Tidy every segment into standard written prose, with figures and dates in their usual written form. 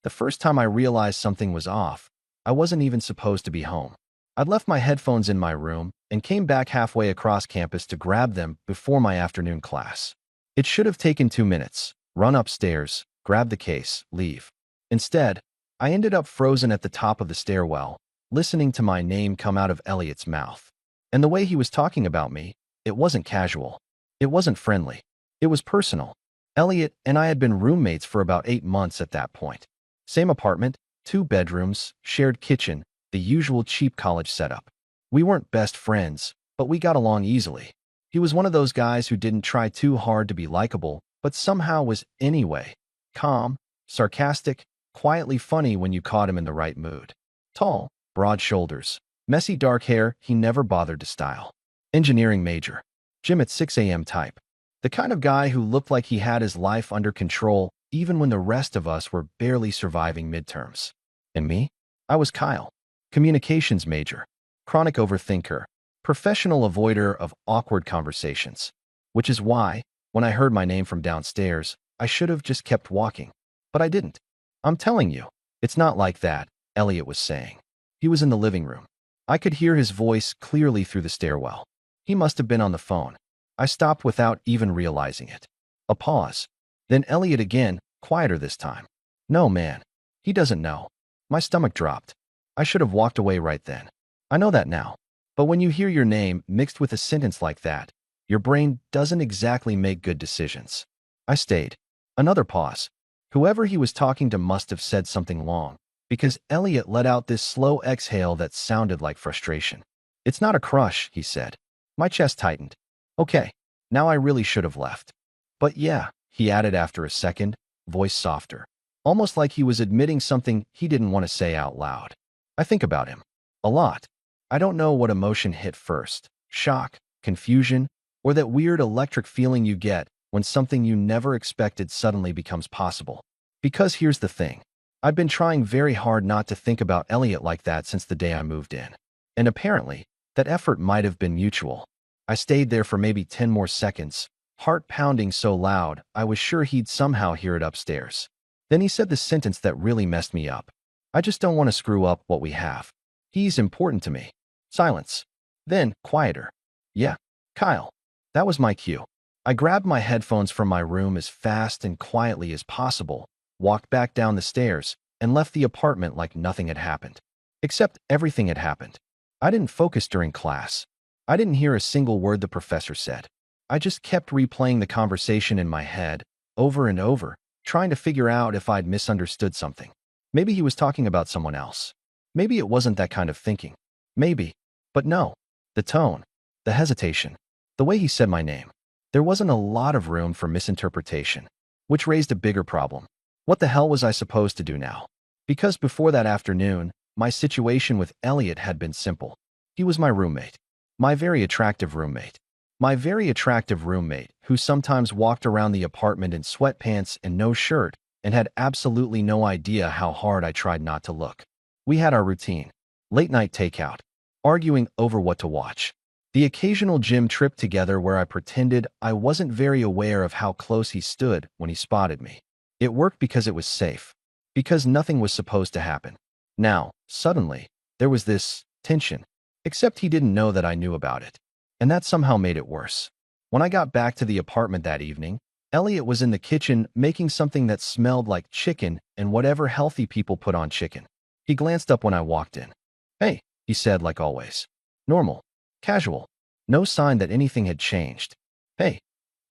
The first time I realized something was off, I wasn't even supposed to be home. I'd left my headphones in my room and came back halfway across campus to grab them before my afternoon class. It should have taken 2 minutes. Run upstairs, grab the case, leave. Instead, I ended up frozen at the top of the stairwell, listening to my name come out of Elliot's mouth. And the way he was talking about me, it wasn't casual. It wasn't friendly. It was personal. Elliot and I had been roommates for about 8 months at that point. Same apartment, 2 bedrooms, shared kitchen, the usual cheap college setup. We weren't best friends, but we got along easily. He was one of those guys who didn't try too hard to be likable, but somehow was anyway. Calm, sarcastic, quietly funny when you caught him in the right mood. Tall, broad shoulders, messy dark hair he never bothered to style. Engineering major. Gym at 6 a.m. type. The kind of guy who looked like he had his life under control even when the rest of us were barely surviving midterms. And me? I was Kyle. Communications major. Chronic overthinker. Professional avoider of awkward conversations. Which is why, when I heard my name from downstairs, I should have just kept walking. But I didn't. I'm telling you, it's not like that, Elliot was saying. He was in the living room. I could hear his voice clearly through the stairwell. He must have been on the phone. I stopped without even realizing it. A pause. Then Elliot again, quieter this time. No, man. He doesn't know. My stomach dropped. I should have walked away right then. I know that now. But when you hear your name mixed with a sentence like that, your brain doesn't exactly make good decisions. I stayed. Another pause. Whoever he was talking to must have said something long, because Elliot let out this slow exhale that sounded like frustration. It's not a crush, he said. My chest tightened. Okay, now I really should have left. But yeah, he added after a second, voice softer. Almost like he was admitting something he didn't want to say out loud. I think about him. A lot. I don't know what emotion hit first. Shock, confusion, or that weird electric feeling you get when something you never expected suddenly becomes possible. Because here's the thing. I've been trying very hard not to think about Elliot like that since the day I moved in. And apparently, that effort might have been mutual. I stayed there for maybe 10 more seconds, heart pounding so loud I was sure he'd somehow hear it upstairs. Then he said the sentence that really messed me up. I just don't want to screw up what we have. He's important to me. Silence. Then, quieter. Yeah, Kyle. That was my cue. I grabbed my headphones from my room as fast and quietly as possible, walked back down the stairs, and left the apartment like nothing had happened. Except everything had happened. I didn't focus during class. I didn't hear a single word the professor said. I just kept replaying the conversation in my head, over and over, trying to figure out if I'd misunderstood something. Maybe he was talking about someone else. Maybe it wasn't that kind of thinking. Maybe. But no. The tone. The hesitation. The way he said my name. There wasn't a lot of room for misinterpretation, which raised a bigger problem. What the hell was I supposed to do now? Because before that afternoon, my situation with Elliot had been simple. He was my roommate. My very attractive roommate. My very attractive roommate who sometimes walked around the apartment in sweatpants and no shirt and had absolutely no idea how hard I tried not to look. We had our routine. Late night takeout. Arguing over what to watch. The occasional gym trip together where I pretended I wasn't very aware of how close he stood when he spotted me. It worked because it was safe. Because nothing was supposed to happen. Now, suddenly, there was this tension. Except he didn't know that I knew about it. And that somehow made it worse. When I got back to the apartment that evening, Elliot was in the kitchen making something that smelled like chicken and whatever healthy people put on chicken. He glanced up when I walked in. Hey, he said like always. Normal. Casual. No sign that anything had changed. Hey.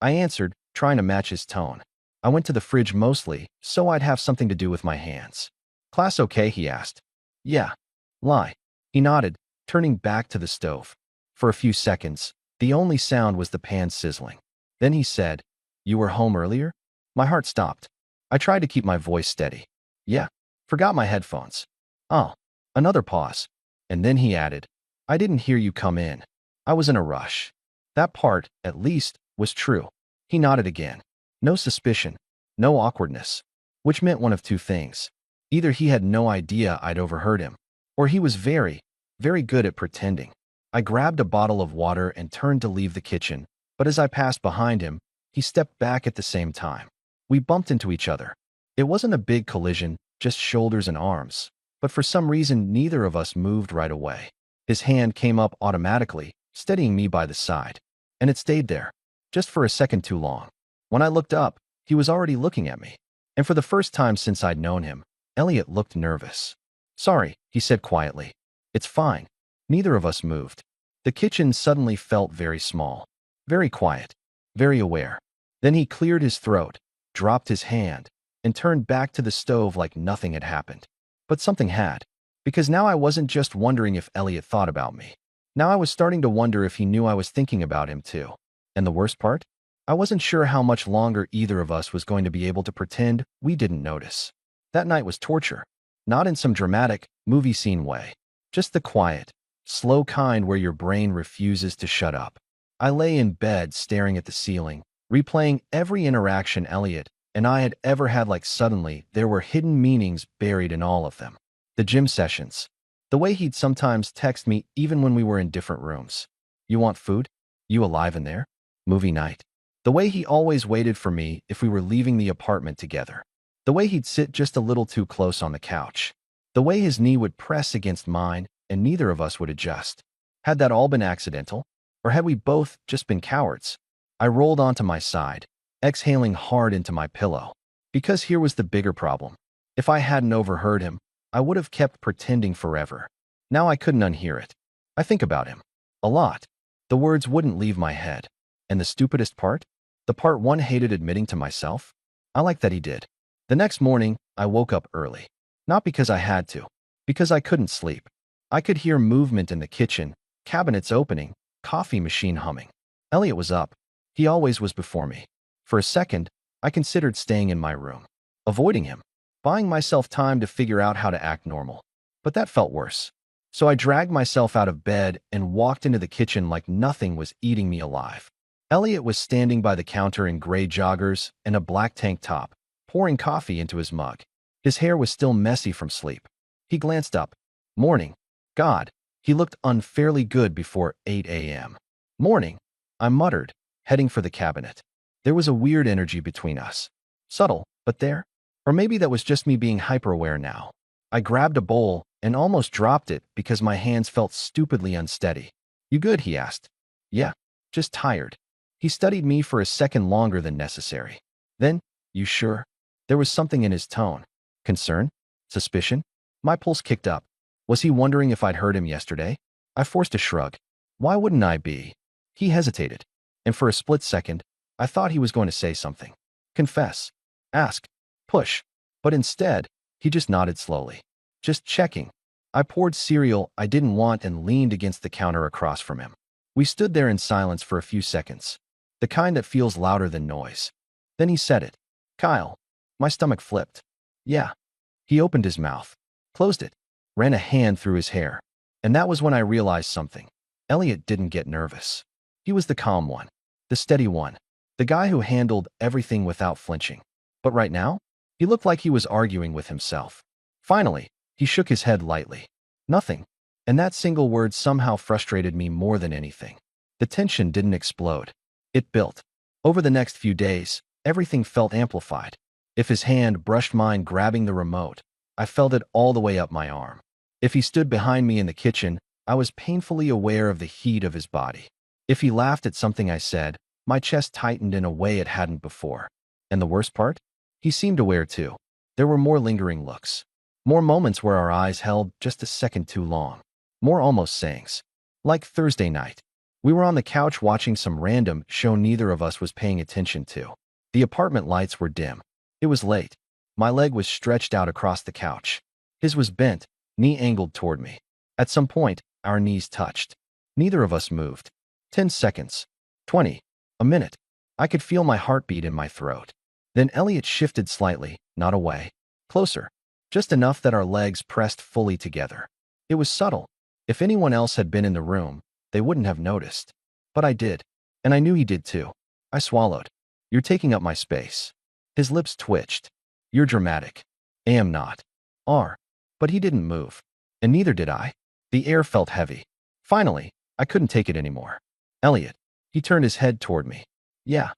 I answered, trying to match his tone. I went to the fridge mostly, so I'd have something to do with my hands. Class okay, he asked. Yeah. Lie. He nodded, turning back to the stove. For a few seconds, the only sound was the pan sizzling. Then he said, You were home earlier? My heart stopped. I tried to keep my voice steady. Yeah. Forgot my headphones. Oh. Another pause. And then he added, I didn't hear you come in. I was in a rush. That part, at least, was true. He nodded again. No suspicion. No awkwardness. Which meant one of two things. Either he had no idea I'd overheard him, or he was very, very good at pretending. I grabbed a bottle of water and turned to leave the kitchen, but as I passed behind him, he stepped back at the same time. We bumped into each other. It wasn't a big collision, just shoulders and arms. But for some reason, neither of us moved right away. His hand came up automatically, steadying me by the side. And it stayed there, just for a second too long. When I looked up, he was already looking at me. And for the first time since I'd known him, Elliot looked nervous. "Sorry," he said quietly. "It's fine." Neither of us moved. The kitchen suddenly felt very small, very quiet, very aware. Then he cleared his throat, dropped his hand, and turned back to the stove like nothing had happened. But something had. Because now I wasn't just wondering if Elliot thought about me. Now I was starting to wonder if he knew I was thinking about him too. And the worst part? I wasn't sure how much longer either of us was going to be able to pretend we didn't notice. That night was torture. Not in some dramatic, movie scene way. Just the quiet, slow kind where your brain refuses to shut up. I lay in bed staring at the ceiling, replaying every interaction Elliot and I had ever had. Like suddenly, there were hidden meanings buried in all of them. The gym sessions. The way he'd sometimes text me even when we were in different rooms. "You want food? You alive in there?" Movie night. The way he always waited for me if we were leaving the apartment together. The way he'd sit just a little too close on the couch. The way his knee would press against mine and neither of us would adjust. Had that all been accidental? Or had we both just been cowards? I rolled onto my side, exhaling hard into my pillow. Because here was the bigger problem. If I hadn't overheard him, I would have kept pretending forever. Now I couldn't unhear it. I think about him. A lot. The words wouldn't leave my head. And the stupidest part? The part one hated admitting to myself? I like that he did. The next morning, I woke up early. Not because I had to. Because I couldn't sleep. I could hear movement in the kitchen, cabinets opening, coffee machine humming. Elliot was up. He always was before me. For a second, I considered staying in my room. Avoiding him. Buying myself time to figure out how to act normal. But that felt worse. So I dragged myself out of bed and walked into the kitchen like nothing was eating me alive. Elliot was standing by the counter in gray joggers and a black tank top, pouring coffee into his mug. His hair was still messy from sleep. He glanced up. "Morning." God, he looked unfairly good before 8 a.m. "Morning," I muttered, heading for the cabinet. There was a weird energy between us. Subtle, but there. Or maybe that was just me being hyper-aware now. I grabbed a bowl and almost dropped it because my hands felt stupidly unsteady. "You good?" he asked. "Yeah, just tired." He studied me for a second longer than necessary. Then, "You sure?" There was something in his tone. Concern? Suspicion? My pulse kicked up. Was he wondering if I'd heard him yesterday? I forced a shrug. Why wouldn't I be? He hesitated. And for a split second, I thought he was going to say something. Confess. Ask. Push. But instead, he just nodded slowly. Just checking. I poured cereal I didn't want and leaned against the counter across from him. We stood there in silence for a few seconds. The kind that feels louder than noise. Then he said it. "Kyle." My stomach flipped. "Yeah." He opened his mouth. Closed it. Ran a hand through his hair. And that was when I realized something. Elliot didn't get nervous. He was the calm one. The steady one. The guy who handled everything without flinching. But right now, he looked like he was arguing with himself. Finally, he shook his head lightly. Nothing. And that single word somehow frustrated me more than anything. The tension didn't explode. It built. Over the next few days, everything felt amplified. If his hand brushed mine grabbing the remote, I felt it all the way up my arm. If he stood behind me in the kitchen, I was painfully aware of the heat of his body. If he laughed at something I said, my chest tightened in a way it hadn't before. And the worst part? He seemed aware too. There were more lingering looks. More moments where our eyes held just a second too long. More almost sayings. Like Thursday night. We were on the couch watching some random show neither of us was paying attention to. The apartment lights were dim. It was late. My leg was stretched out across the couch. His was bent, knee angled toward me. At some point, our knees touched. Neither of us moved. 10 seconds. 20. A minute. I could feel my heartbeat in my throat. Then Elliot shifted slightly, not away. Closer. Just enough that our legs pressed fully together. It was subtle. If anyone else had been in the room, they wouldn't have noticed. But I did. And I knew he did too. I swallowed. "You're taking up my space." His lips twitched. "You're dramatic." "Am not." "Are." But he didn't move. And neither did I. The air felt heavy. Finally, I couldn't take it anymore. "Elliot." He turned his head toward me. "Yeah."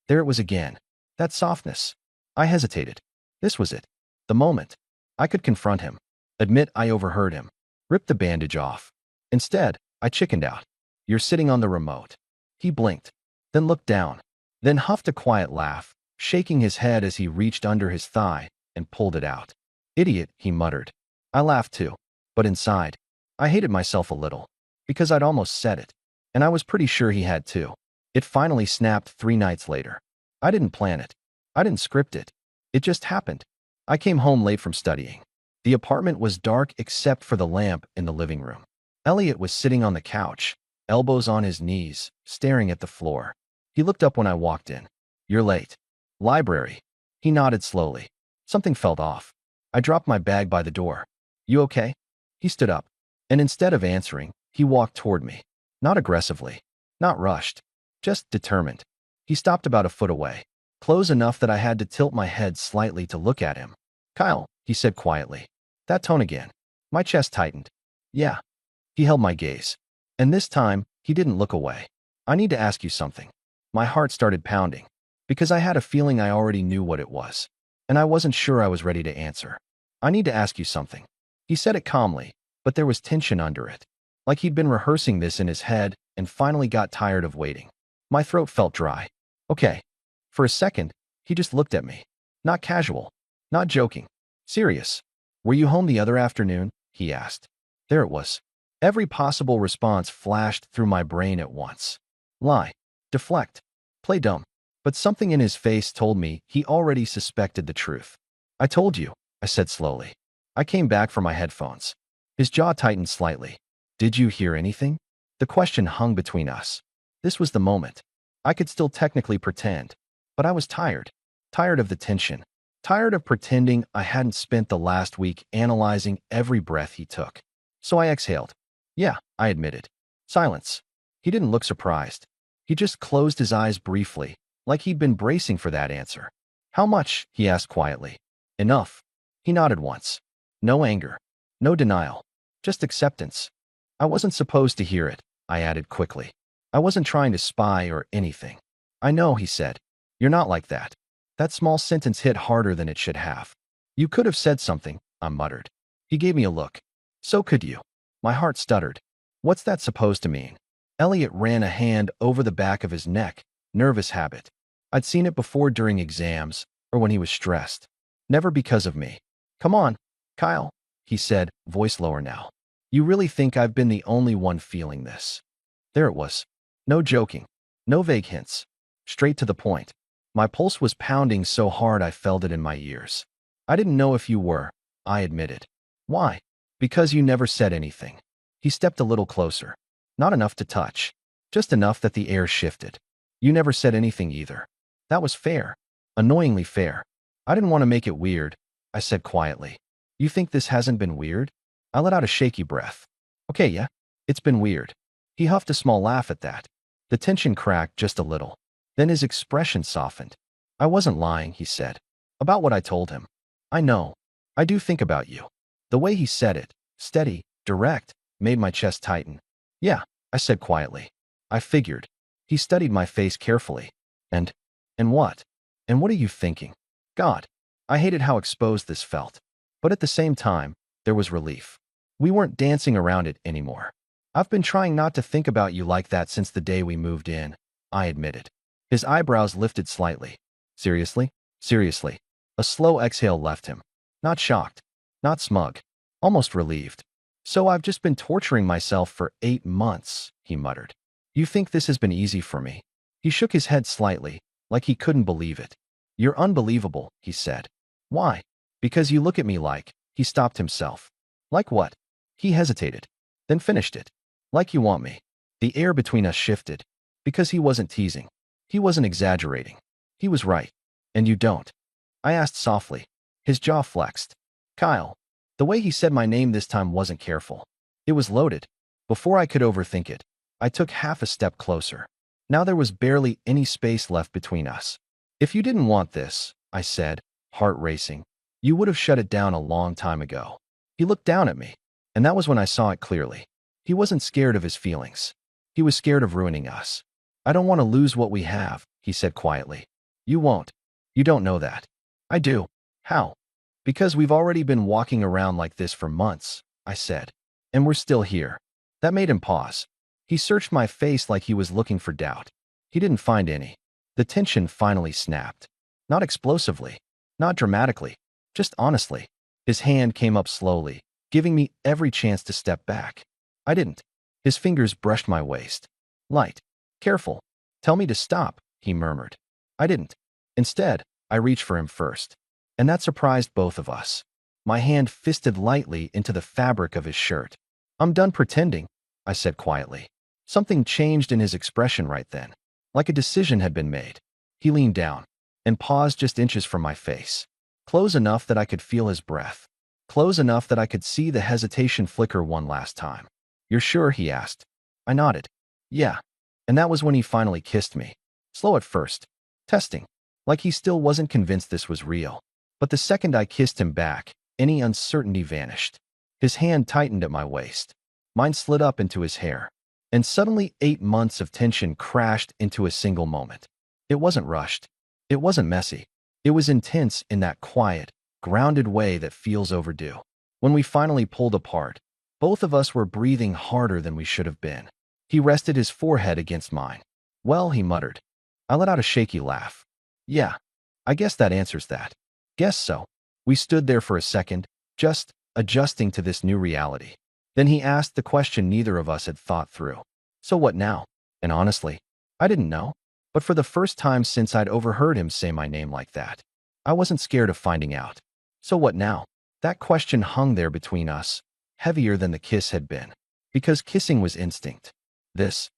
There it was again. That softness. I hesitated. This was it. The moment. I could confront him, admit I overheard him, rip the bandage off. Instead, I chickened out. You're sitting on the remote. He blinked, then looked down, then huffed a quiet laugh, shaking his head as he reached under his thigh and pulled it out. Idiot, he muttered. I laughed too, but inside, I hated myself a little, because I'd almost said it, and I was pretty sure he had too. It finally snapped 3 nights later. I didn't plan it. I didn't script it. It just happened. I came home late from studying. The apartment was dark except for the lamp in the living room. Elliot was sitting on the couch, elbows on his knees, staring at the floor. He looked up when I walked in. You're late. Library. He nodded slowly. Something felt off. I dropped my bag by the door. You okay? He stood up, and instead of answering, he walked toward me. Not aggressively, not rushed, just determined. He stopped about a foot away, close enough that I had to tilt my head slightly to look at him. Kyle, he said quietly. That tone again. My chest tightened. Yeah. He held my gaze. And this time, he didn't look away. I need to ask you something. My heart started pounding, because I had a feeling I already knew what it was, and I wasn't sure I was ready to answer. I need to ask you something. He said it calmly, but there was tension under it, like he'd been rehearsing this in his head and finally got tired of waiting. My throat felt dry. Okay. For a second, he just looked at me. Not casual, not joking. Serious. Were you home the other afternoon? He asked. There it was. Every possible response flashed through my brain at once. Lie. Deflect. Play dumb. But something in his face told me he already suspected the truth. I told you, I said slowly. I came back for my headphones. His jaw tightened slightly. Did you hear anything? The question hung between us. This was the moment. I could still technically pretend, but I was tired. Tired of the tension. Tired of pretending I hadn't spent the last week analyzing every breath he took. So I exhaled. Yeah, I admitted. Silence. He didn't look surprised. He just closed his eyes briefly, like he'd been bracing for that answer. How much? He asked quietly. Enough. He nodded once. No anger. No denial. Just acceptance. I wasn't supposed to hear it, I added quickly. I wasn't trying to spy or anything. I know, he said. You're not like that. That small sentence hit harder than it should have. You could have said something, I muttered. He gave me a look. So could you. My heart stuttered. What's that supposed to mean? Elliot ran a hand over the back of his neck. Nervous habit. I'd seen it before during exams or when he was stressed. Never because of me. Come on, Kyle, he said, voice lower now. You really think I've been the only one feeling this? There it was. No joking. No vague hints. Straight to the point. My pulse was pounding so hard I felt it in my ears. I didn't know if you were, I admitted. Why? Because you never said anything. He stepped a little closer. Not enough to touch. Just enough that the air shifted. You never said anything either. That was fair. Annoyingly fair. I didn't want to make it weird, I said quietly. You think this hasn't been weird? I let out a shaky breath. Okay, yeah. It's been weird. He huffed a small laugh at that. The tension cracked just a little. Then his expression softened. I wasn't lying, he said. About what I told him. I know. I do think about you. The way he said it, steady, direct, made my chest tighten. Yeah, I said quietly. I figured. He studied my face carefully. And what? And what are you thinking? God, I hated how exposed this felt. But at the same time, there was relief. We weren't dancing around it anymore. I've been trying not to think about you like that since the day we moved in, I admitted. His eyebrows lifted slightly. Seriously? Seriously. A slow exhale left him. Not shocked. Not smug. Almost relieved. So I've just been torturing myself for 8 months, he muttered. You think this has been easy for me? He shook his head slightly, like he couldn't believe it. You're unbelievable, he said. Why? Because you look at me like, he stopped himself. Like what? He hesitated, then finished it. Like you want me. The air between us shifted, because he wasn't teasing. He wasn't exaggerating. He was right. And you don't. I asked softly. His jaw flexed. Kyle. The way he said my name this time wasn't careful. It was loaded. Before I could overthink it, I took half a step closer. Now there was barely any space left between us. If you didn't want this, I said, heart racing, you would have shut it down a long time ago. He looked down at me, and that was when I saw it clearly. He wasn't scared of his feelings. He was scared of ruining us. I don't want to lose what we have, he said quietly. You won't. You don't know that. I do. How? Because we've already been walking around like this for months, I said. And we're still here. That made him pause. He searched my face like he was looking for doubt. He didn't find any. The tension finally snapped. Not explosively, not dramatically, just honestly. His hand came up slowly, giving me every chance to step back. I didn't. His fingers brushed my waist. Light. Careful. Tell me to stop, he murmured. I didn't. Instead, I reached for him first. And that surprised both of us. My hand fisted lightly into the fabric of his shirt. I'm done pretending, I said quietly. Something changed in his expression right then, like a decision had been made. He leaned down and paused just inches from my face, close enough that I could feel his breath, close enough that I could see the hesitation flicker one last time. You're sure? He asked. I nodded. Yeah. And that was when he finally kissed me. Slow at first, testing, like he still wasn't convinced this was real. But the second I kissed him back, any uncertainty vanished. His hand tightened at my waist. Mine slid up into his hair. And suddenly 8 months of tension crashed into a single moment. It wasn't rushed. It wasn't messy. It was intense in that quiet, grounded way that feels overdue. When we finally pulled apart, both of us were breathing harder than we should have been. He rested his forehead against mine. Well, he muttered. I let out a shaky laugh. Yeah, I guess that answers that. Guess so. We stood there for a second, just adjusting to this new reality. Then he asked the question neither of us had thought through. So what now? And honestly, I didn't know. But for the first time since I'd overheard him say my name like that, I wasn't scared of finding out. So what now? That question hung there between us, heavier than the kiss had been. Because kissing was instinct. This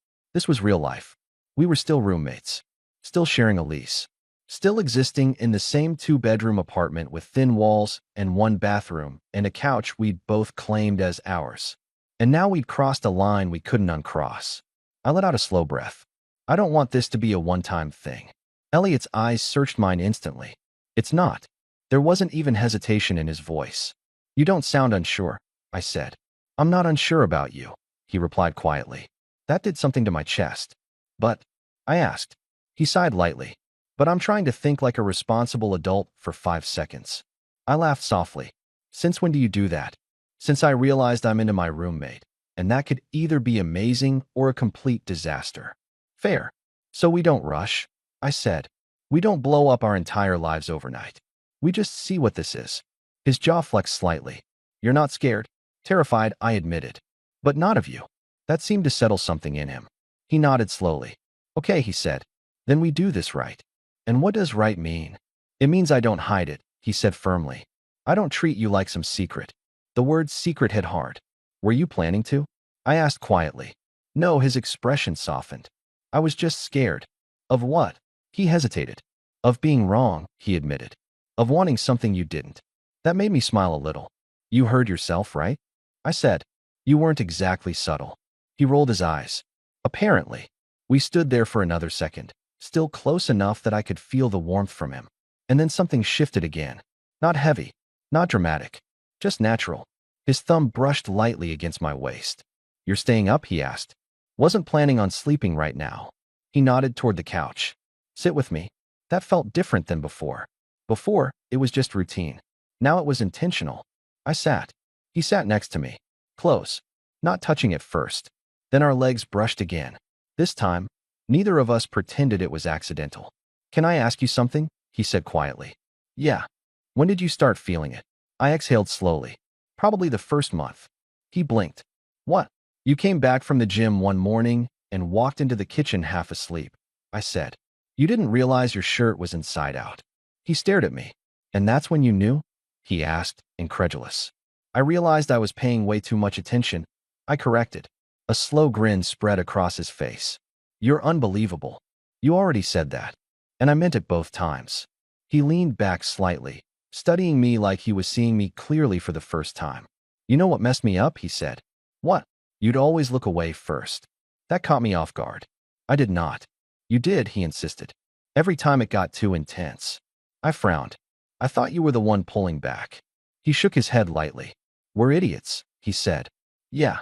was real life. We were still roommates. Still sharing a lease. Still existing in the same 2-bedroom apartment with thin walls and 1 bathroom and a couch we'd both claimed as ours. And now we'd crossed a line we couldn't uncross. I let out a slow breath. I don't want this to be a one-time thing. Elliot's eyes searched mine instantly. It's not. There wasn't even hesitation in his voice. You don't sound unsure, I said. I'm not unsure about you, he replied quietly. That did something to my chest. But, I asked. He sighed lightly. But I'm trying to think like a responsible adult for 5 seconds. I laughed softly. Since when do you do that? Since I realized I'm into my roommate, and that could either be amazing or a complete disaster. Fair. So we don't rush, I said. We don't blow up our entire lives overnight. We just see what this is. His jaw flexed slightly. You're not scared? Terrified, I admitted. But not of you. That seemed to settle something in him. He nodded slowly. Okay, he said. Then we do this right. And what does right mean? It means I don't hide it, he said firmly. I don't treat you like some secret. The word secret hit hard. Were you planning to? I asked quietly. No, his expression softened. I was just scared. Of what? He hesitated. Of being wrong, he admitted. Of wanting something you didn't. That made me smile a little. You heard yourself, right? I said. You weren't exactly subtle. He rolled his eyes. Apparently. We stood there for another second, still close enough that I could feel the warmth from him. And then something shifted again. Not heavy, not dramatic, just natural. His thumb brushed lightly against my waist. You're staying up? He asked. Wasn't planning on sleeping right now. He nodded toward the couch. Sit with me. That felt different than before. Before, it was just routine. Now it was intentional. I sat. He sat next to me. Close. Not touching at first. Then our legs brushed again. This time, neither of us pretended it was accidental. Can I ask you something? He said quietly. Yeah. When did you start feeling it? I exhaled slowly. Probably the first month. He blinked. What? You came back from the gym one morning and walked into the kitchen half asleep, I said. You didn't realize your shirt was inside out. He stared at me. And that's when you knew? He asked, incredulous. I realized I was paying way too much attention. I corrected. A slow grin spread across his face. You're unbelievable. You already said that. And I meant it both times. He leaned back slightly, studying me like he was seeing me clearly for the first time. You know what messed me up? He said. What? You'd always look away first. That caught me off guard. I did not. You did, he insisted. Every time it got too intense. I frowned. I thought you were the one pulling back. He shook his head lightly. We're idiots, he said. Yeah.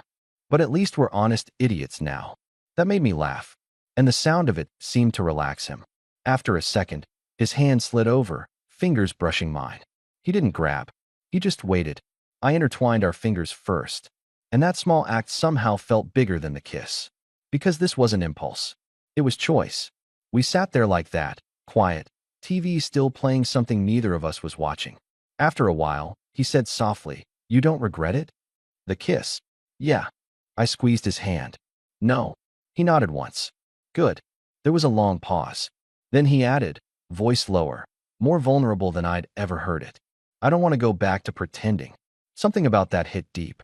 But at least we're honest idiots now. That made me laugh. And the sound of it seemed to relax him. After a second, his hand slid over, fingers brushing mine. He didn't grab. He just waited. I intertwined our fingers first. And that small act somehow felt bigger than the kiss. Because this wasn't impulse. It was choice. We sat there like that, quiet, TV still playing something neither of us was watching. After a while, he said softly, "You don't regret it?" The kiss. Yeah. I squeezed his hand. No. He nodded once. Good. There was a long pause. Then he added, voice lower, more vulnerable than I'd ever heard it. I don't want to go back to pretending. Something about that hit deep.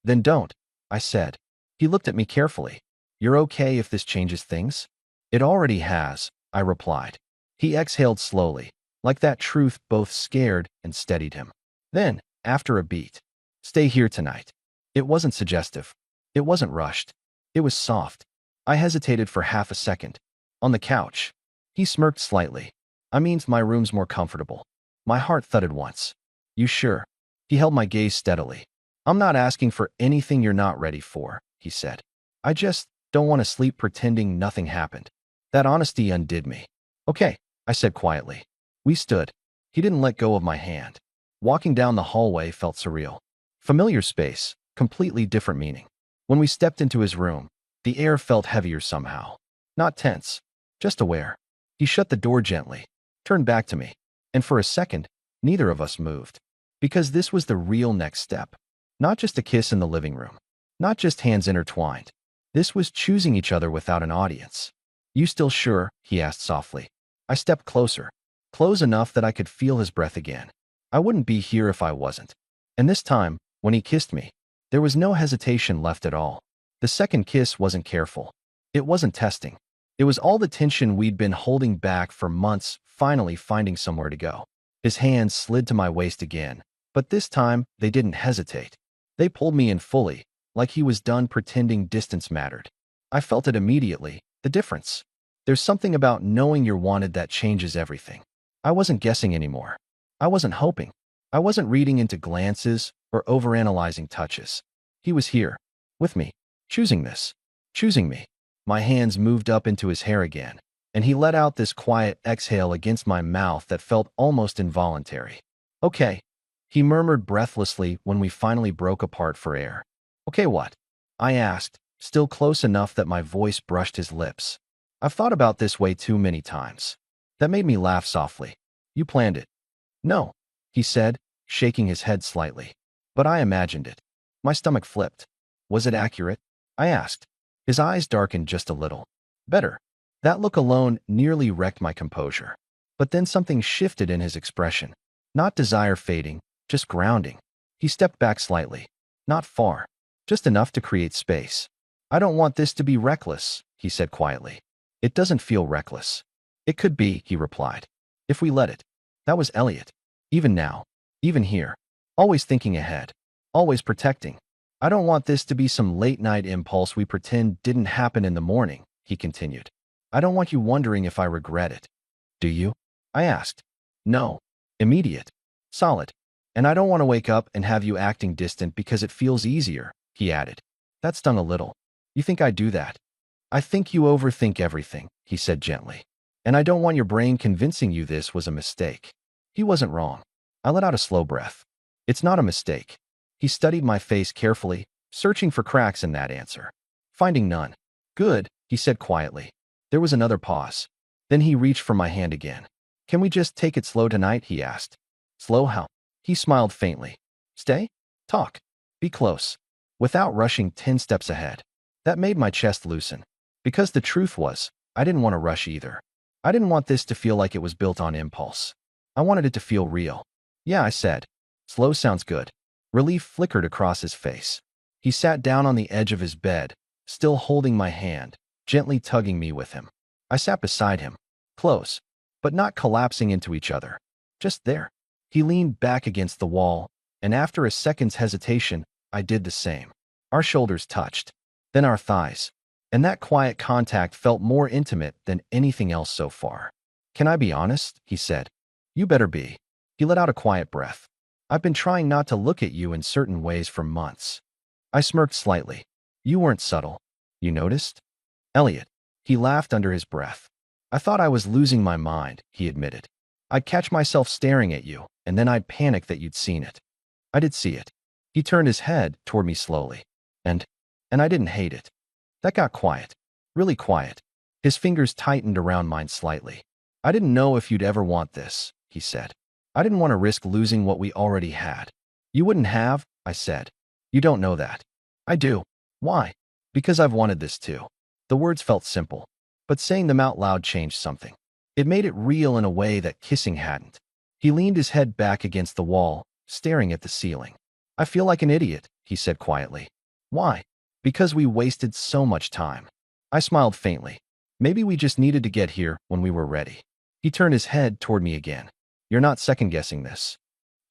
Then don't, I said. He looked at me carefully. You're okay if this changes things? It already has, I replied. He exhaled slowly, like that truth both scared and steadied him. Then, after a beat, stay here tonight. It wasn't suggestive. It wasn't rushed. It was soft. I hesitated for half a second. On the couch. He smirked slightly. I mean, my room's more comfortable. My heart thudded once. You sure? He held my gaze steadily. I'm not asking for anything you're not ready for, he said. I just don't want to sleep pretending nothing happened. That honesty undid me. Okay, I said quietly. We stood. He didn't let go of my hand. Walking down the hallway felt surreal. Familiar space, completely different meaning. When we stepped into his room, the air felt heavier somehow. Not tense, just aware. He shut the door gently, turned back to me, and for a second, neither of us moved. Because this was the real next step. Not just a kiss in the living room. Not just hands intertwined. This was choosing each other without an audience. You still sure? He asked softly. I stepped closer, close enough that I could feel his breath again. I wouldn't be here if I wasn't. And this time, when he kissed me, there was no hesitation left at all. The second kiss wasn't careful. It wasn't testing. It was all the tension we'd been holding back for months, finally finding somewhere to go. His hands slid to my waist again, but this time they didn't hesitate. They pulled me in fully, like he was done pretending distance mattered. I felt it immediately, the difference. There's something about knowing you're wanted that changes everything. I wasn't guessing anymore. I wasn't hoping. I wasn't reading into glances or overanalyzing touches. He was here, with me, choosing this, choosing me. My hands moved up into his hair again, and he let out this quiet exhale against my mouth that felt almost involuntary. Okay, he murmured breathlessly when we finally broke apart for air. Okay, what? I asked, still close enough that my voice brushed his lips. I've thought about this way too many times. That made me laugh softly. You planned it. No, he said, shaking his head slightly. But I imagined it. My stomach flipped. Was it accurate? I asked. His eyes darkened just a little. Better. That look alone nearly wrecked my composure. But then something shifted in his expression. Not desire fading, just grounding. He stepped back slightly. Not far. Just enough to create space. I don't want this to be reckless, he said quietly. It doesn't feel reckless. It could be, he replied. If we let it. That was Elliot. Even now. Even here. Always thinking ahead. Always protecting. I don't want this to be some late-night impulse we pretend didn't happen in the morning, he continued. I don't want you wondering if I regret it. Do you? I asked. No. Immediate. Solid. And I don't want to wake up and have you acting distant because it feels easier, he added. That stung a little. You think I do that? I think you overthink everything, he said gently. And I don't want your brain convincing you this was a mistake. He wasn't wrong. I let out a slow breath. It's not a mistake. He studied my face carefully, searching for cracks in that answer. Finding none. Good, he said quietly. There was another pause. Then he reached for my hand again. Can we just take it slow tonight, he asked. Slow how? He smiled faintly. Stay? Talk. Be close. Without rushing 10 steps ahead. That made my chest loosen. Because the truth was, I didn't want to rush either. I didn't want this to feel like it was built on impulse. I wanted it to feel real. Yeah, I said. Slow sounds good. Relief flickered across his face. He sat down on the edge of his bed, still holding my hand, gently tugging me with him. I sat beside him, close, but not collapsing into each other. Just there. He leaned back against the wall, and after a second's hesitation, I did the same. Our shoulders touched, then our thighs, and that quiet contact felt more intimate than anything else so far. Can I be honest? He said. You better be. He let out a quiet breath. I've been trying not to look at you in certain ways for months. I smirked slightly. You weren't subtle. You noticed? Elliot. He laughed under his breath. I thought I was losing my mind, he admitted. I'd catch myself staring at you, and then I'd panic that you'd seen it. I did see it. He turned his head toward me slowly. And, and I didn't hate it. That got quiet. Really quiet. His fingers tightened around mine slightly. I didn't know if you'd ever want this, he said. I didn't want to risk losing what we already had. You wouldn't have, I said. You don't know that. I do. Why? Because I've wanted this too. The words felt simple, but saying them out loud changed something. It made it real in a way that kissing hadn't. He leaned his head back against the wall, staring at the ceiling. I feel like an idiot, he said quietly. Why? Because we wasted so much time. I smiled faintly. Maybe we just needed to get here when we were ready. He turned his head toward me again. You're not second-guessing this.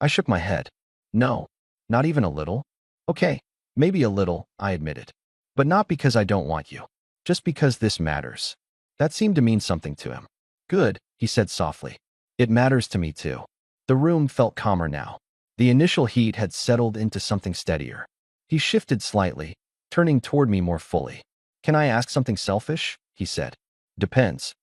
I shook my head. No, not even a little. Okay, maybe a little, I admitted. But not because I don't want you. Just because this matters. That seemed to mean something to him. Good, he said softly. It matters to me too. The room felt calmer now. The initial heat had settled into something steadier. He shifted slightly, turning toward me more fully. Can I ask something selfish? He said. Depends.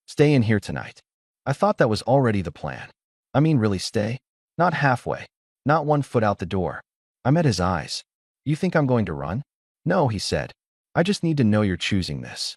Stay in here tonight. I thought that was already the plan. I mean, really stay? Not halfway. Not 1 foot out the door. I met his eyes. You think I'm going to run? No, he said. I just need to know you're choosing this.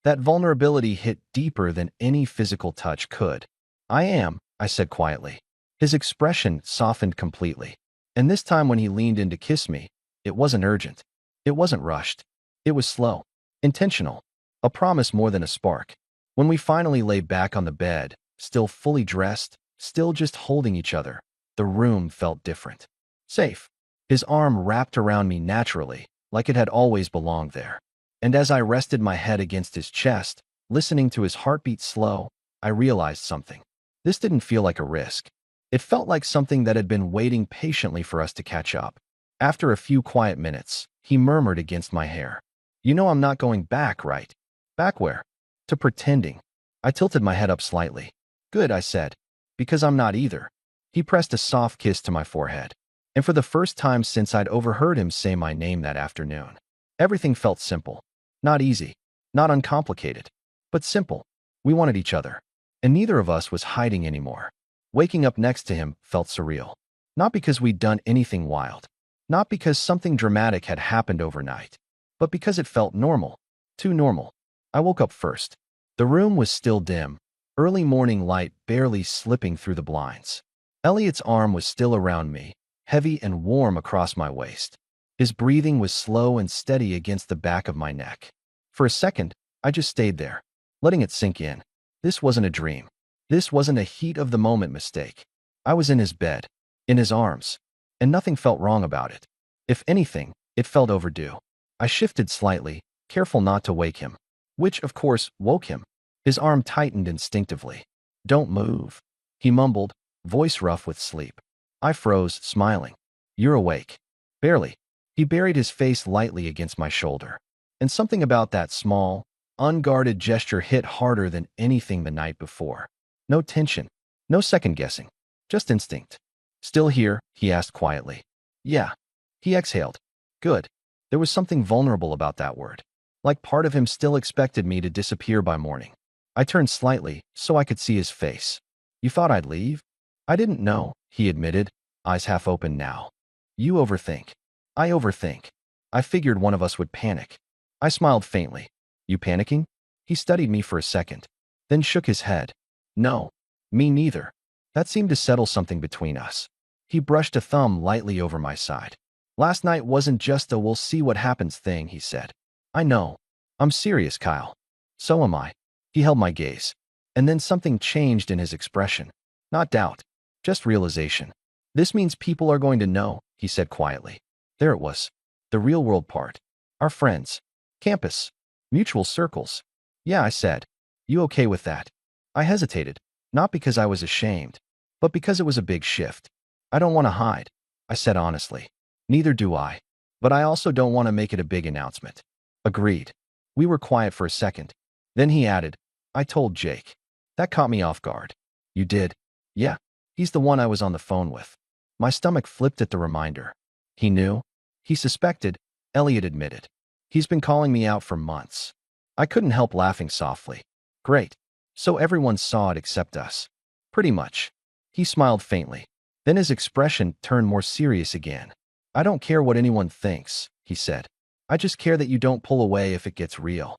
That vulnerability hit deeper than any physical touch could. I am, I said quietly. His expression softened completely. And this time when he leaned in to kiss me, it wasn't urgent. It wasn't rushed. It was slow. Intentional. A promise more than a spark. When we finally lay back on the bed, still fully dressed, still just holding each other, the room felt different. Safe. His arm wrapped around me naturally, like it had always belonged there. And as I rested my head against his chest, listening to his heartbeat slow, I realized something. This didn't feel like a risk. It felt like something that had been waiting patiently for us to catch up. After a few quiet minutes, he murmured against my hair. You know I'm not going back, right? Back where? To pretending. I tilted my head up slightly. Good, I said. Because I'm not either. He pressed a soft kiss to my forehead. And for the first time since I'd overheard him say my name that afternoon, everything felt simple. Not easy. Not uncomplicated. But simple. We wanted each other. And neither of us was hiding anymore. Waking up next to him felt surreal. Not because we'd done anything wild. Not because something dramatic had happened overnight. But because it felt normal. Too normal. I woke up first. The room was still dim, early morning light barely slipping through the blinds. Elliot's arm was still around me, heavy and warm across my waist. His breathing was slow and steady against the back of my neck. For a second, I just stayed there, letting it sink in. This wasn't a dream. This wasn't a heat-of-the-moment mistake. I was in his bed, in his arms, and nothing felt wrong about it. If anything, it felt overdue. I shifted slightly, careful not to wake him, which, of course, woke him. His arm tightened instinctively. Don't move, he mumbled, voice rough with sleep. I froze, smiling. You're awake. Barely. He buried his face lightly against my shoulder. And something about that small, unguarded gesture hit harder than anything the night before. No tension. No second-guessing. Just instinct. Still here? He asked quietly. Yeah. He exhaled. Good. There was something vulnerable about that word. Like part of him still expected me to disappear by morning. I turned slightly, so I could see his face. You thought I'd leave? I didn't know, he admitted, eyes half open now. You overthink. I overthink. I figured one of us would panic. I smiled faintly. You panicking? He studied me for a second, then shook his head. No. Me neither. That seemed to settle something between us. He brushed a thumb lightly over my side. Last night wasn't just a we'll see what happens thing, he said. I know. I'm serious, Kyle. So am I. He held my gaze. And then something changed in his expression. Not doubt. Just realization. This means people are going to know, he said quietly. There it was. The real-world part. Our friends. Campus. Mutual circles. Yeah, I said. You okay with that? I hesitated. Not because I was ashamed, but because it was a big shift. I don't want to hide, I said honestly. Neither do I. But I also don't want to make it a big announcement. Agreed. We were quiet for a second. Then he added, I told Jake. That caught me off guard. You did? Yeah. He's the one I was on the phone with. My stomach flipped at the reminder. He knew? He suspected, Elliot admitted. He's been calling me out for months. I couldn't help laughing softly. Great. So everyone saw it except us. Pretty much. He smiled faintly. Then his expression turned more serious again. I don't care what anyone thinks, he said. I just care that you don't pull away if it gets real.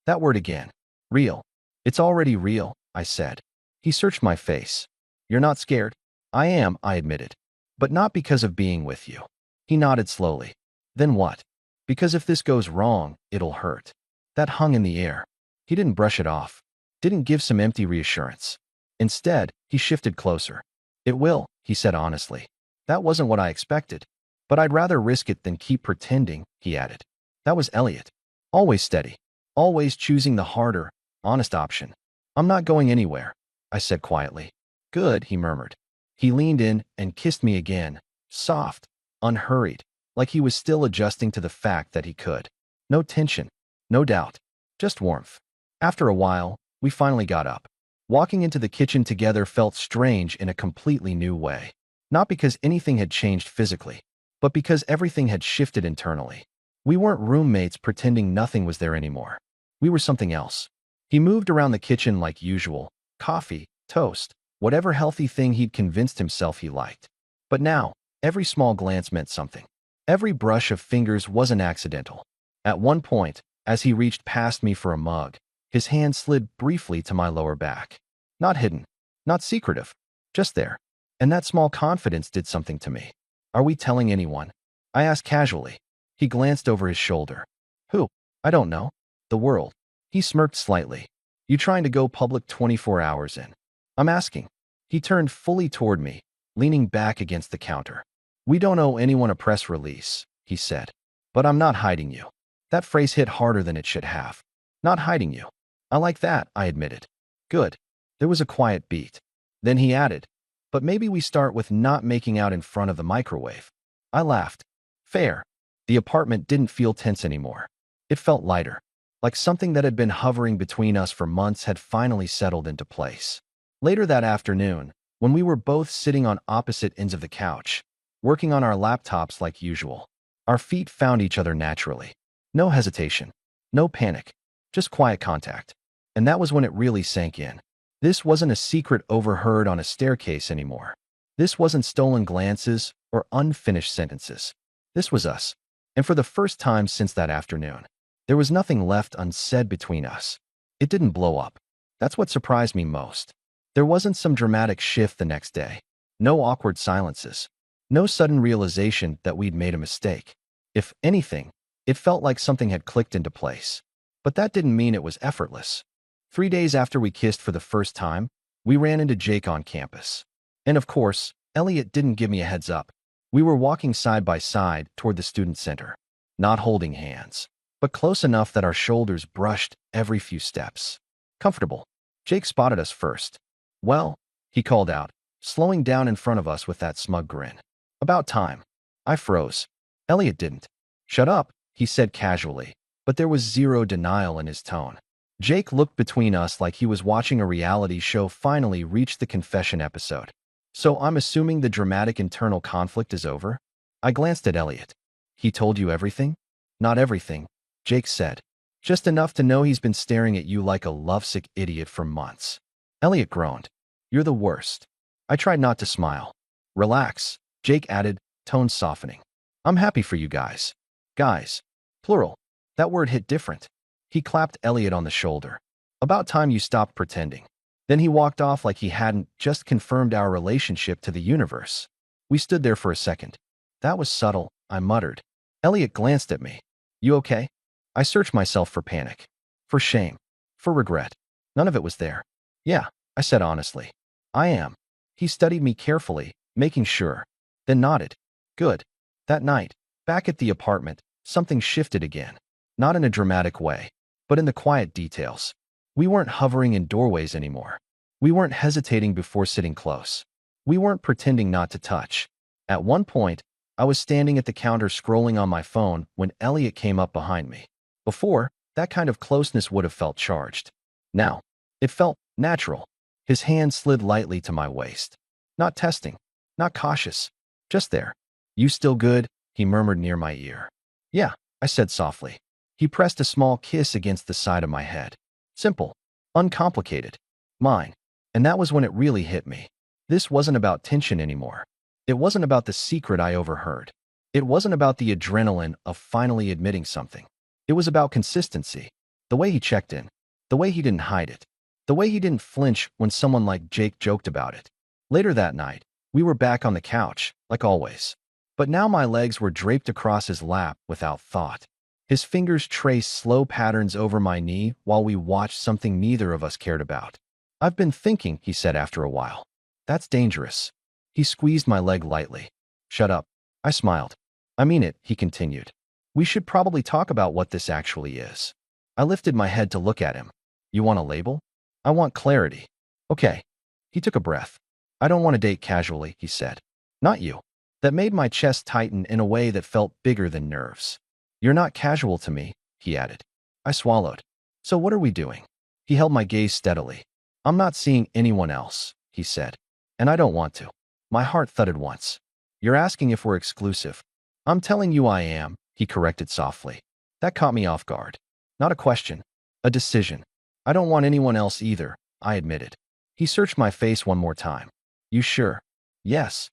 That word again. Real. It's already real, I said. He searched my face. You're not scared? I am, I admitted. But not because of being with you. He nodded slowly. Then what? Because if this goes wrong, it'll hurt. That hung in the air. He didn't brush it off. Didn't give some empty reassurance. Instead, he shifted closer. It will, he said honestly. That wasn't what I expected. But I'd rather risk it than keep pretending, he added. That was Elliot. Always steady. Always choosing the harder, honest option. I'm not going anywhere, I said quietly. Good, he murmured. He leaned in and kissed me again, soft, unhurried, like he was still adjusting to the fact that he could. No tension, no doubt, just warmth. After a while, we finally got up. Walking into the kitchen together felt strange in a completely new way. Not because anything had changed physically, but because everything had shifted internally. We weren't roommates pretending nothing was there anymore. We were something else. He moved around the kitchen like usual, coffee, toast, whatever healthy thing he'd convinced himself he liked. But now, every small glance meant something. Every brush of fingers wasn't accidental. At one point, as he reached past me for a mug, his hand slid briefly to my lower back. Not hidden, not secretive, just there. And that small confidence did something to me. Are we telling anyone? I asked casually. He glanced over his shoulder. Who? I don't know. The world. He smirked slightly. You trying to go public 24 hours in? I'm asking. He turned fully toward me, leaning back against the counter. We don't owe anyone a press release, he said. But I'm not hiding you. That phrase hit harder than it should have. Not hiding you. I like that, I admitted. Good. There was a quiet beat. Then he added, but maybe we start with not making out in front of the microwave. I laughed. Fair. The apartment didn't feel tense anymore. It felt lighter, like something that had been hovering between us for months had finally settled into place. Later that afternoon, when we were both sitting on opposite ends of the couch, working on our laptops like usual, our feet found each other naturally. No hesitation, no panic, just quiet contact. And that was when it really sank in. This wasn't a secret overheard on a staircase anymore. This wasn't stolen glances or unfinished sentences. This was us. And for the first time since that afternoon, there was nothing left unsaid between us. It didn't blow up. That's what surprised me most. There wasn't some dramatic shift the next day. No awkward silences. No sudden realization that we'd made a mistake. If anything, it felt like something had clicked into place. But that didn't mean it was effortless. 3 days after we kissed for the first time, we ran into Jake on campus. And of course, Elliot didn't give me a heads up. We were walking side by side toward the student center, not holding hands, but close enough that our shoulders brushed every few steps. Comfortable. Jake spotted us first. Well, he called out, slowing down in front of us with that smug grin. About time. I froze. Elliot didn't. Shut up, he said casually, but there was zero denial in his tone. Jake looked between us like he was watching a reality show finally reach the confession episode. So I'm assuming the dramatic internal conflict is over? I glanced at Elliot. He told you everything? Not everything, Jake said. Just enough to know he's been staring at you like a lovesick idiot for months. Elliot groaned. You're the worst. I tried not to smile. Relax, Jake added, tone softening. I'm happy for you guys. Guys. Plural. That word hit different. He clapped Elliot on the shoulder. About time you stopped pretending. Then he walked off like he hadn't just confirmed our relationship to the universe. We stood there for a second. That was subtle, I muttered. Elliot glanced at me. You okay? I searched myself for panic. For shame. For regret. None of it was there. Yeah, I said honestly. I am. He studied me carefully, making sure. Then nodded. Good. That night, back at the apartment, something shifted again. Not in a dramatic way, but in the quiet details. We weren't hovering in doorways anymore. We weren't hesitating before sitting close. We weren't pretending not to touch. At one point, I was standing at the counter scrolling on my phone when Elliot came up behind me. Before, that kind of closeness would have felt charged. Now, it felt natural. His hand slid lightly to my waist. Not testing, not cautious, just there. You still good? He murmured near my ear. Yeah, I said softly. He pressed a small kiss against the side of my head. Simple, uncomplicated, mine. And that was when it really hit me. This wasn't about tension anymore. It wasn't about the secret I overheard. It wasn't about the adrenaline of finally admitting something. It was about consistency. The way he checked in. The way he didn't hide it. The way he didn't flinch when someone like Jake joked about it. Later that night, we were back on the couch, like always. But now my legs were draped across his lap without thought. His fingers traced slow patterns over my knee while we watched something neither of us cared about. "I've been thinking," he said after a while. "That's dangerous." He squeezed my leg lightly. "Shut up." I smiled. "I mean it," he continued. "We should probably talk about what this actually is." I lifted my head to look at him. "You want a label?" "I want clarity." "Okay." He took a breath. "I don't want to date casually," he said. "Not you." That made my chest tighten in a way that felt bigger than nerves. "You're not casual to me," he added. I swallowed. "So what are we doing?" He held my gaze steadily. "I'm not seeing anyone else," he said. "And I don't want to." My heart thudded once. "You're asking if we're exclusive." "I'm telling you I am," he corrected softly. That caught me off guard. Not a question, a decision. "I don't want anyone else either," I admitted. He searched my face one more time. "You sure?" "Yes."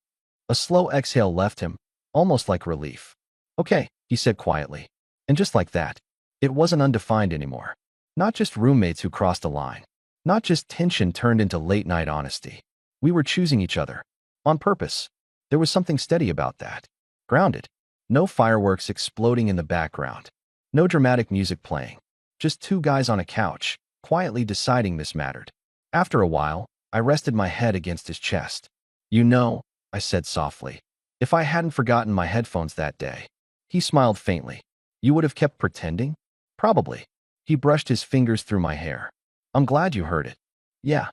A slow exhale left him, almost like relief. "Okay," he said quietly. And just like that, it wasn't undefined anymore. Not just roommates who crossed a line. Not just tension turned into late-night honesty. We were choosing each other. On purpose. There was something steady about that. Grounded. No fireworks exploding in the background. No dramatic music playing. Just two guys on a couch, quietly deciding this mattered. After a while, I rested my head against his chest. "You know," I said softly, "if I hadn't forgotten my headphones that day." He smiled faintly. "You would have kept pretending?" "Probably." He brushed his fingers through my hair. "I'm glad you heard it." "Yeah."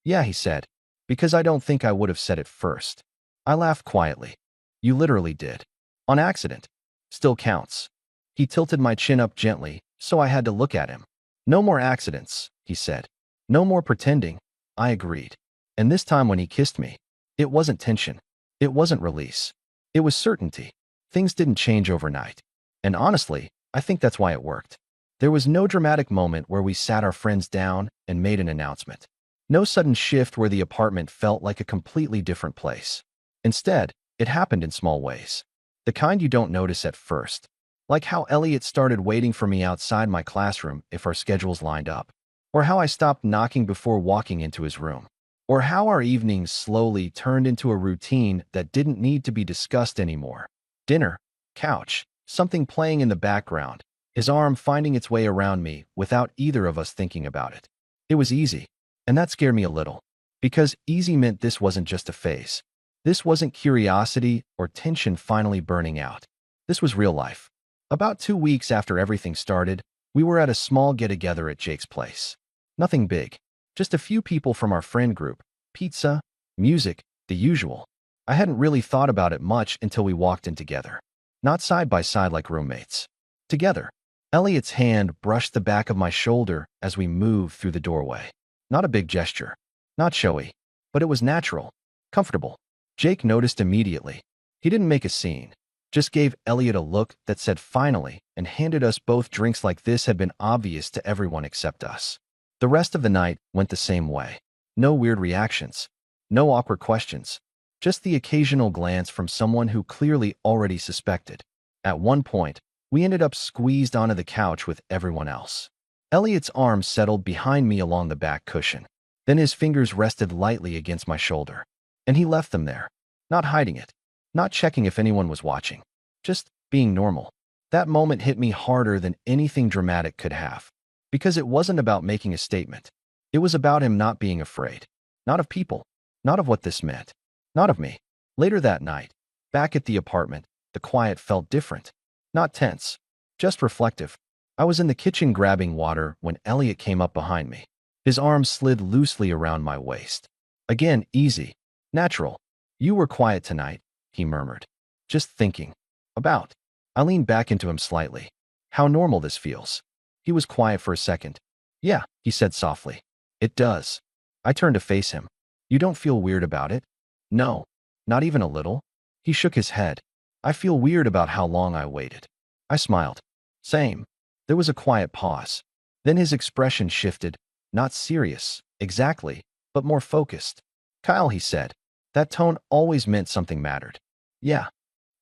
"Yeah," he said, "because I don't think I would have said it first." I laughed quietly. "You literally did." "On accident." "Still counts." He tilted my chin up gently, so I had to look at him. "No more accidents," he said. "No more pretending." I agreed. And this time when he kissed me, it wasn't tension. It wasn't release. It was certainty. Things didn't change overnight. And honestly, I think that's why it worked. There was no dramatic moment where we sat our friends down and made an announcement. No sudden shift where the apartment felt like a completely different place. Instead, it happened in small ways. The kind you don't notice at first. Like how Elliot started waiting for me outside my classroom if our schedules lined up. Or how I stopped knocking before walking into his room. Or how our evenings slowly turned into a routine that didn't need to be discussed anymore. Dinner, couch, something playing in the background, his arm finding its way around me without either of us thinking about it. It was easy, and that scared me a little. Because easy meant this wasn't just a phase. This wasn't curiosity or tension finally burning out. This was real life. About 2 weeks after everything started, we were at a small get-together at Jake's place. Nothing big. Just a few people from our friend group, pizza, music, the usual. I hadn't really thought about it much until we walked in together. Not side by side like roommates. Together. Elliot's hand brushed the back of my shoulder as we moved through the doorway. Not a big gesture. Not showy. But it was natural. Comfortable. Jake noticed immediately. He didn't make a scene. Just gave Elliot a look that said finally and handed us both drinks like this had been obvious to everyone except us. The rest of the night went the same way. No weird reactions. No awkward questions. Just the occasional glance from someone who clearly already suspected. At one point, we ended up squeezed onto the couch with everyone else. Elliot's arm settled behind me along the back cushion. Then his fingers rested lightly against my shoulder. And he left them there. Not hiding it. Not checking if anyone was watching. Just being normal. That moment hit me harder than anything dramatic could have. Because it wasn't about making a statement. It was about him not being afraid. Not of people. Not of what this meant. Not of me. Later that night, back at the apartment, the quiet felt different. Not tense. Just reflective. I was in the kitchen grabbing water when Elliot came up behind me. His arm slid loosely around my waist. Again, easy. Natural. "You were quiet tonight," he murmured. "Just thinking. About." I leaned back into him slightly. "How normal this feels." He was quiet for a second. "Yeah," he said softly. "It does." I turned to face him. "You don't feel weird about it?" "No. Not even a little." He shook his head. "I feel weird about how long I waited." I smiled. "Same." There was a quiet pause. Then his expression shifted. Not serious, exactly, but more focused. "Kyle," he said, That tone always meant something mattered. Yeah.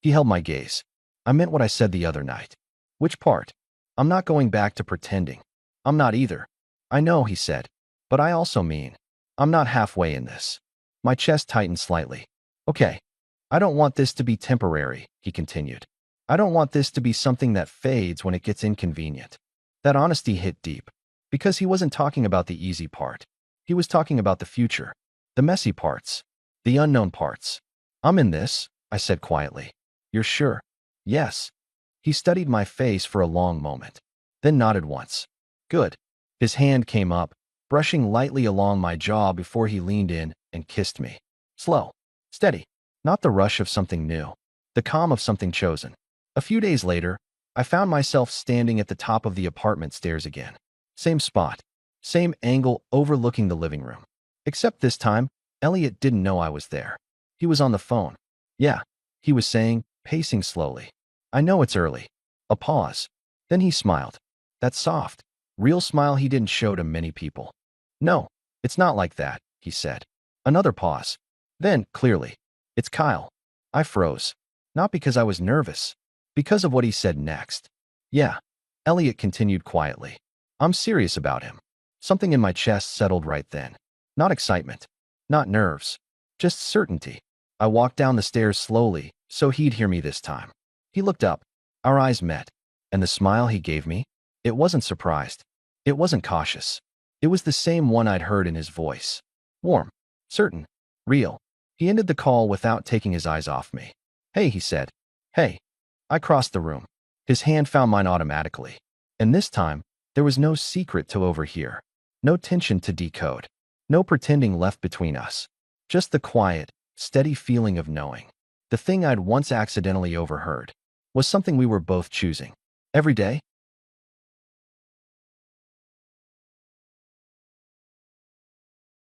He held my gaze. I meant what I said the other night. Which part? I'm not going back to pretending. I'm not either. I know, he said. But I also mean, I'm not halfway in this. My chest tightened slightly. Okay. I don't want this to be temporary, he continued. I don't want this to be something that fades when it gets inconvenient. That honesty hit deep. Because he wasn't talking about the easy part. He was talking about the future. The messy parts. The unknown parts. I'm in this, I said quietly. You're sure? Yes. He studied my face for a long moment, then nodded once. Good. His hand came up, brushing lightly along my jaw before he leaned in and kissed me. Slow. Steady. Not the rush of something new. The calm of something chosen. A few days later, I found myself standing at the top of the apartment stairs again. Same spot. Same angle overlooking the living room. Except this time, Elliot didn't know I was there. He was on the phone. Yeah, he was saying, pacing slowly. I know it's early. A pause. Then he smiled. That soft, real smile he didn't show to many people. No, it's not like that, he said. Another pause. Then, clearly, it's Kyle. I froze. Not because I was nervous. Because of what he said next. Yeah, Elliot continued quietly. I'm serious about him. Something in my chest settled right then. Not excitement. Not nerves. Just certainty. I walked down the stairs slowly, so he'd hear me this time. He looked up. Our eyes met. And the smile he gave me? It wasn't surprised. It wasn't cautious. It was the same one I'd heard in his voice. Warm. Certain. Real. He ended the call without taking his eyes off me. Hey, he said. Hey. I crossed the room. His hand found mine automatically. And this time, there was no secret to overhear. No tension to decode. No pretending left between us. Just the quiet, steady feeling of knowing. The thing I'd once accidentally overheard was something we were both choosing. Every day,